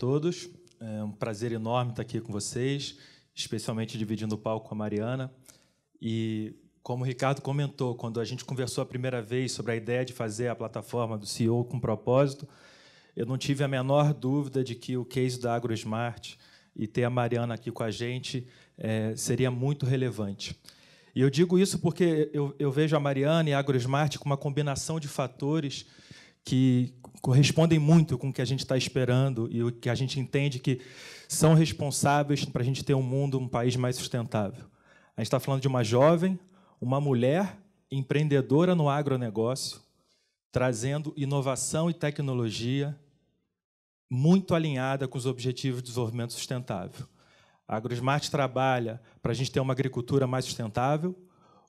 todos. É um prazer enorme estar aqui com vocês, especialmente dividindo o palco com a Mariana. E, como o Ricardo comentou, quando a gente conversou a primeira vez sobre a ideia de fazer a plataforma do CEO com propósito, eu não tive a menor dúvida de que o case da AgroSmart e ter a Mariana aqui com a gente seria muito relevante. E eu digo isso porque eu vejo a Mariana e a AgroSmart com uma combinação de fatores que correspondem muito com o que a gente está esperando e o que a gente entende que são responsáveis para a gente ter um mundo, um país mais sustentável. A gente está falando de uma jovem, uma mulher empreendedora no agronegócio, trazendo inovação e tecnologia muito alinhada com os Objetivos de Desenvolvimento Sustentável. A AgroSmart trabalha para a gente ter uma agricultura mais sustentável,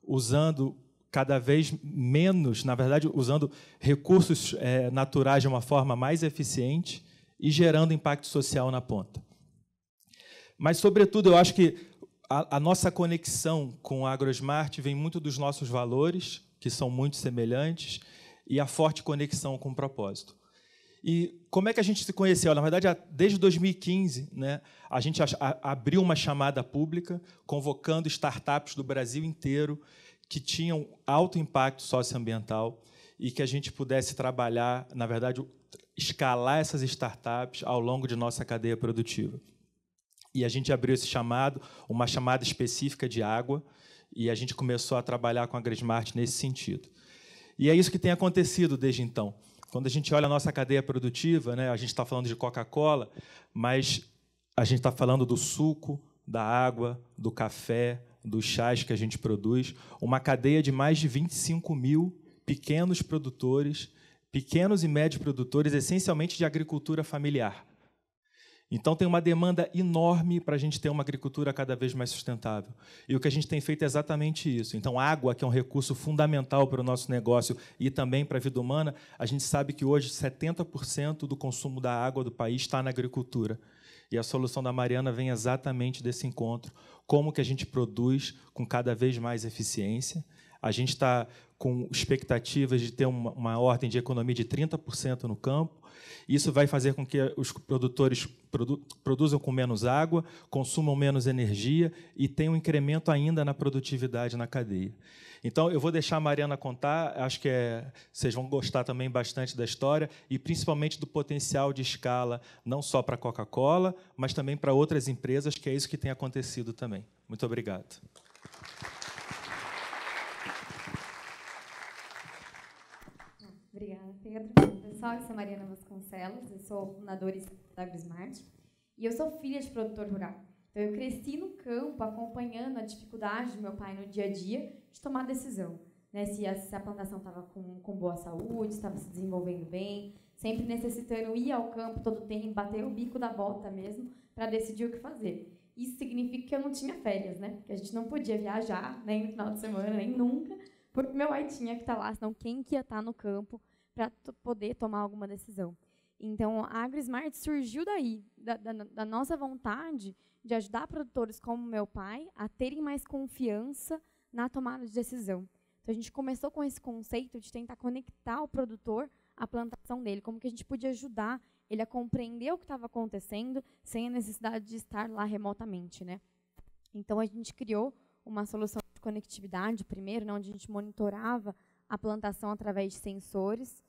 usando cada vez menos, na verdade, usando recursos naturais de uma forma mais eficiente e gerando impacto social na ponta. Mas, sobretudo, eu acho que a nossa conexão com a AgroSmart vem muito dos nossos valores, que são muito semelhantes, e a forte conexão com o propósito. E como é que a gente se conheceu? Na verdade, desde 2015, né, a gente abriu uma chamada pública, convocando startups do Brasil inteiro que tinham alto impacto socioambiental e que a gente pudesse trabalhar, na verdade, escalar essas startups ao longo de nossa cadeia produtiva. E a gente abriu esse chamado, uma chamada específica de água, e a gente começou a trabalhar com a AgroSmart nesse sentido. E é isso que tem acontecido desde então. Quando a gente olha a nossa cadeia produtiva, né, a gente está falando de Coca-Cola, mas a gente está falando do suco, da água, do café, dos chás que a gente produz, uma cadeia de mais de 25 mil pequenos produtores, pequenos e médios produtores, essencialmente de agricultura familiar. Então, tem uma demanda enorme para a gente ter uma agricultura cada vez mais sustentável. E o que a gente tem feito é exatamente isso. Então, água, que é um recurso fundamental para o nosso negócio e também para a vida humana, a gente sabe que hoje 70% do consumo da água do país está na agricultura. E a solução da Mariana vem exatamente desse encontro. Como que a gente produz com cada vez mais eficiência. A gente está com expectativas de ter uma ordem de economia de 30% no campo. Isso vai fazer com que os produtores produzam com menos água, consumam menos energia e tenham um incremento ainda na produtividade na cadeia. Então, eu vou deixar a Mariana contar, acho que vocês vão gostar também bastante da história e, principalmente, do potencial de escala, não só para a Coca-Cola, mas também para outras empresas, que é isso que tem acontecido também. Muito obrigado. Obrigada, Pedro. Pessoal, eu sou Mariana Vasconcelos, eu sou fundadora da AgroSmart e eu sou filha de produtor rural. Então, eu cresci no campo, acompanhando a dificuldade do meu pai no dia a dia de tomar decisão, né? Se a plantação estava com boa saúde, estava se desenvolvendo bem, sempre necessitando ir ao campo todo o tempo, bater o bico da bota mesmo, para decidir o que fazer. Isso significa que eu não tinha férias, né? Que a gente não podia viajar, nem no final de semana, nem nunca, porque meu pai tinha que estar lá, senão quem que ia estar no campo para poder tomar alguma decisão. Então, a AgroSmart surgiu daí, da nossa vontade de ajudar produtores como meu pai a terem mais confiança na tomada de decisão. Então, a gente começou com esse conceito de tentar conectar o produtor à plantação dele, como que a gente podia ajudar ele a compreender o que estava acontecendo sem a necessidade de estar lá remotamente, né? Então, a gente criou uma solução de conectividade, primeiro, né, onde a gente monitorava a plantação através de sensores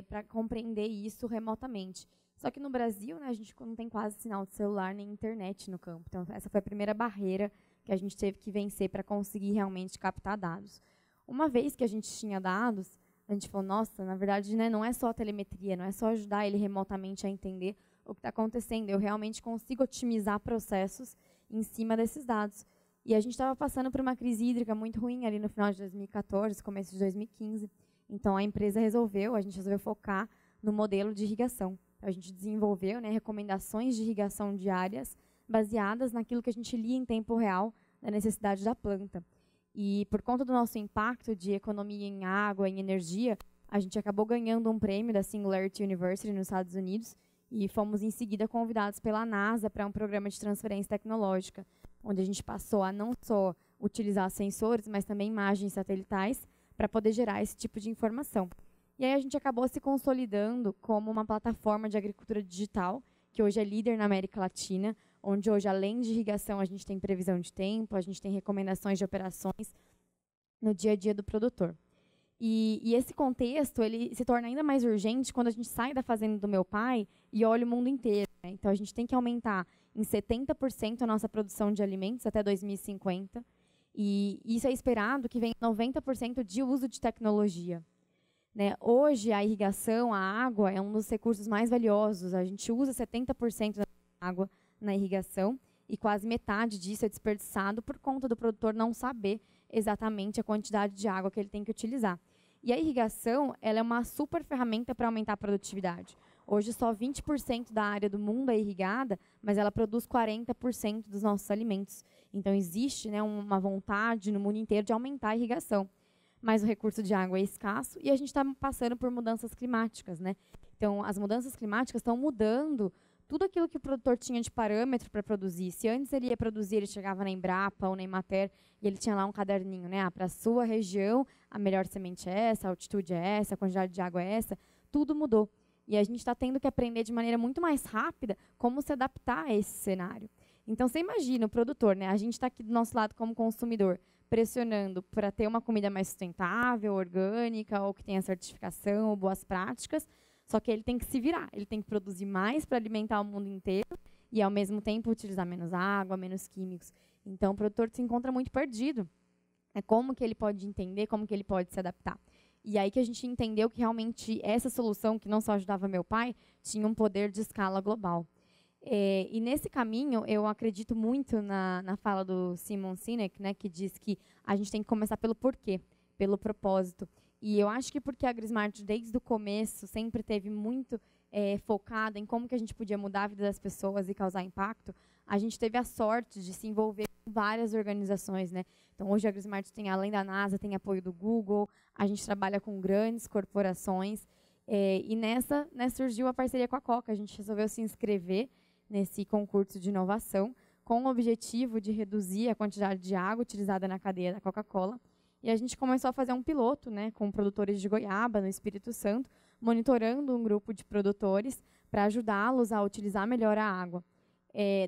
para compreender isso remotamente. Só que no Brasil, né, a gente não tem quase sinal de celular nem internet no campo. Então, essa foi a primeira barreira que a gente teve que vencer para conseguir realmente captar dados. Uma vez que a gente tinha dados, a gente falou, nossa, na verdade, né, não é só a telemetria, não é só ajudar ele remotamente a entender o que está acontecendo. Eu realmente consigo otimizar processos em cima desses dados. E a gente estava passando por uma crise hídrica muito ruim ali no final de 2014, começo de 2015. Então, a gente resolveu focar no modelo de irrigação. A gente desenvolveu, né, recomendações de irrigação diárias baseadas naquilo que a gente lia em tempo real da necessidade da planta. E, por conta do nosso impacto de economia em água, em energia, a gente acabou ganhando um prêmio da Singularity University nos Estados Unidos e fomos, em seguida, convidados pela NASA para um programa de transferência tecnológica, onde a gente passou a não só utilizar sensores, mas também imagens satelitais para poder gerar esse tipo de informação. E aí a gente acabou se consolidando como uma plataforma de agricultura digital que hoje é líder na América Latina, onde hoje, além de irrigação, a gente tem previsão de tempo, a gente tem recomendações de operações no dia a dia do produtor. E esse contexto ele se torna ainda mais urgente quando a gente sai da fazenda do meu pai e olha o mundo inteiro, né? Então, a gente tem que aumentar em 70% a nossa produção de alimentos até 2050, e isso é esperado que venha 90% de uso de tecnologia. Né? Hoje, a irrigação, a água, é um dos recursos mais valiosos. A gente usa 70% da água na irrigação e quase metade disso é desperdiçado por conta do produtor não saber exatamente a quantidade de água que ele tem que utilizar. E a irrigação ela é uma super ferramenta para aumentar a produtividade. Hoje, só 20% da área do mundo é irrigada, mas ela produz 40% dos nossos alimentos. Então, existe, né, uma vontade no mundo inteiro de aumentar a irrigação. Mas o recurso de água é escasso e a gente está passando por mudanças climáticas, né? Então, as mudanças climáticas estão mudando tudo aquilo que o produtor tinha de parâmetro para produzir. Se antes ele ia produzir, ele chegava na Embrapa ou na Emater e ele tinha lá um caderninho, né? Para a sua região, a melhor semente é essa, a altitude é essa, a quantidade de água é essa. Tudo mudou. E a gente está tendo que aprender de maneira muito mais rápida como se adaptar a esse cenário. Então, você imagina o produtor, né? A gente está aqui do nosso lado como consumidor, pressionando para ter uma comida mais sustentável, orgânica, ou que tenha certificação, ou boas práticas, só que ele tem que se virar, ele tem que produzir mais para alimentar o mundo inteiro e, ao mesmo tempo, utilizar menos água, menos químicos. Então, o produtor se encontra muito perdido. É como que ele pode entender, como que ele pode se adaptar. E aí que a gente entendeu que, realmente, essa solução, que não só ajudava meu pai, tinha um poder de escala global. E nesse caminho, eu acredito muito na fala do Simon Sinek, né, que diz que a gente tem que começar pelo porquê, pelo propósito. E eu acho que porque a AgriSmart, desde o começo, sempre teve muito focada em como que a gente podia mudar a vida das pessoas e causar impacto, a gente teve a sorte de se envolver com várias organizações, né? Então, hoje a AgriSmart tem, além da NASA, tem apoio do Google, a gente trabalha com grandes corporações, e nessa, né, surgiu a parceria com a Coca. A gente resolveu se inscrever nesse concurso de inovação, com o objetivo de reduzir a quantidade de água utilizada na cadeia da Coca-Cola. E a gente começou a fazer um piloto, né, com produtores de goiaba, no Espírito Santo, monitorando um grupo de produtores para ajudá-los a utilizar melhor a água.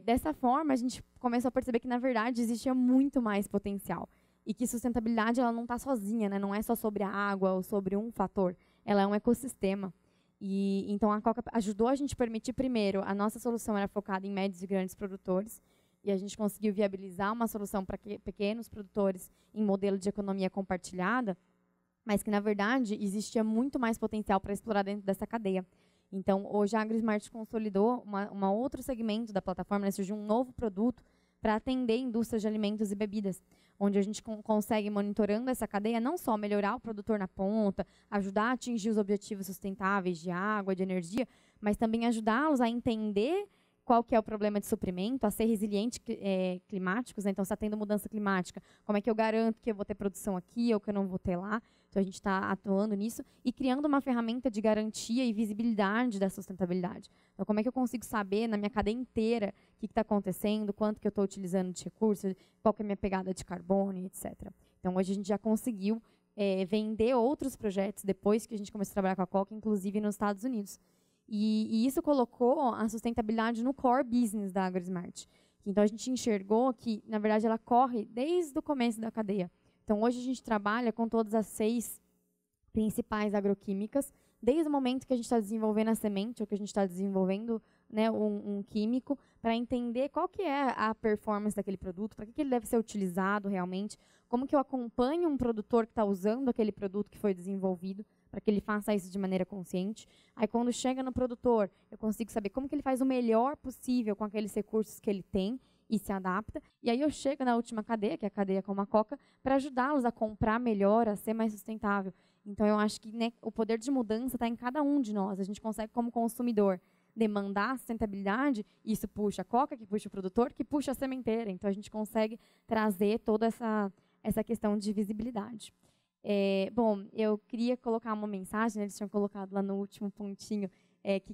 Dessa forma, a gente começou a perceber que, na verdade, existia muito mais potencial. E que sustentabilidade ela não está sozinha, né, não é só sobre a água ou sobre um fator. Ela é um ecossistema. E então a Coca ajudou a gente a permitir, primeiro, a nossa solução era focada em médios e grandes produtores, e a gente conseguiu viabilizar uma solução para pequenos produtores em modelo de economia compartilhada, mas que, na verdade, existia muito mais potencial para explorar dentro dessa cadeia. Então, hoje a AgriSmart consolidou uma outro segmento da plataforma, né, surgiu um novo produto para atender a indústria de alimentos e bebidas, onde a gente consegue, monitorando essa cadeia, não só melhorar o produtor na ponta, ajudar a atingir os objetivos sustentáveis de água, de energia, mas também ajudá-los a entender qual que é o problema de suprimento, a ser resiliente climáticos, né? Então, se está tendo mudança climática, como é que eu garanto que eu vou ter produção aqui ou que eu não vou ter lá? Então, a gente está atuando nisso e criando uma ferramenta de garantia e visibilidade da sustentabilidade. Então, como é que eu consigo saber, na minha cadeia inteira, o que está acontecendo, quanto que eu estou utilizando de recursos, qual que é a minha pegada de carbono, etc. Então, hoje a gente já conseguiu vender outros projetos depois que a gente começou a trabalhar com a Coca, inclusive nos Estados Unidos. E isso colocou a sustentabilidade no core business da AgriSmart. Então, a gente enxergou que, na verdade, ela corre desde o começo da cadeia. Então, hoje a gente trabalha com todas as 6 principais agroquímicas, desde o momento que a gente está desenvolvendo a semente, ou que a gente está desenvolvendo, né, um químico, para entender qual que é a performance daquele produto, para que ele deve ser utilizado realmente, como que eu acompanho um produtor que está usando aquele produto que foi desenvolvido, para que ele faça isso de maneira consciente. Aí, quando chega no produtor, eu consigo saber como que ele faz o melhor possível com aqueles recursos que ele tem e se adapta. E aí eu chego na última cadeia, que é a cadeia como a Coca, para ajudá-los a comprar melhor, a ser mais sustentável. Então, eu acho que, né, o poder de mudança está em cada um de nós. A gente consegue, como consumidor, demandar a sustentabilidade, e isso puxa a Coca, que puxa o produtor, que puxa a sementeira. Então, a gente consegue trazer toda essa questão de visibilidade. Bom, eu queria colocar uma mensagem, né, eles tinham colocado lá no último pontinho,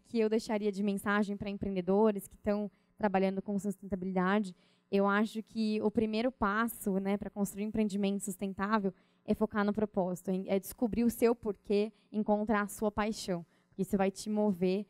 que eu deixaria de mensagem para empreendedores que estão trabalhando com sustentabilidade. Eu acho que o primeiro passo, né, para construir um empreendimento sustentável é focar no propósito, é descobrir o seu porquê, encontrar a sua paixão, porque isso vai te mover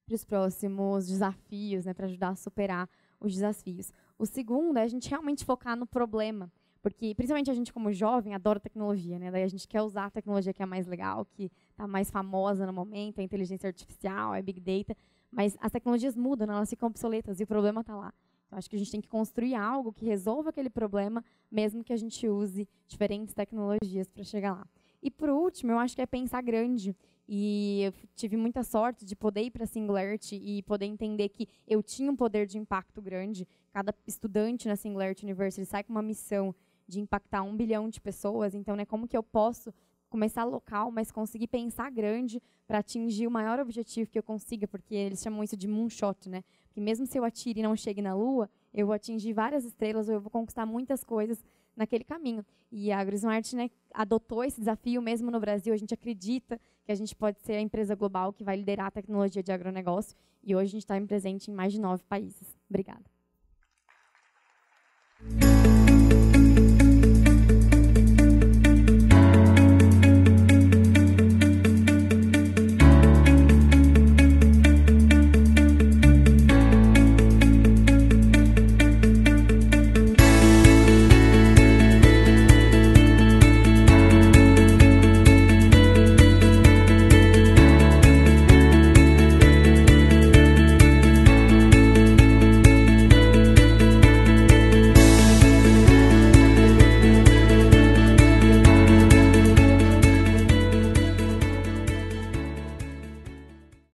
para os próximos desafios, né, para ajudar a superar os desafios. O segundo é a gente realmente focar no problema, porque principalmente a gente como jovem adora tecnologia, né? Daí a gente quer usar a tecnologia que é mais legal, que está mais famosa no momento, a inteligência artificial, a Big Data, mas as tecnologias mudam, né? Elas ficam obsoletas e o problema está lá. Então, acho que a gente tem que construir algo que resolva aquele problema, mesmo que a gente use diferentes tecnologias para chegar lá. E, por último, eu acho que é pensar grande. E eu tive muita sorte de poder ir para a Singularity e poder entender que eu tinha um poder de impacto grande. Cada estudante na Singularity University sai com uma missão de impactar 1 bilhão de pessoas. Então, né, como que eu posso começar local, mas conseguir pensar grande para atingir o maior objetivo que eu consiga, porque eles chamam isso de moonshot, né? Porque mesmo se eu atire e não chegue na Lua, eu vou atingir várias estrelas, ou eu vou conquistar muitas coisas naquele caminho. E a AgroSmart, né, adotou esse desafio mesmo no Brasil. A gente acredita que a gente pode ser a empresa global que vai liderar a tecnologia de agronegócio. E hoje a gente está presente em mais de 9 países. Obrigada.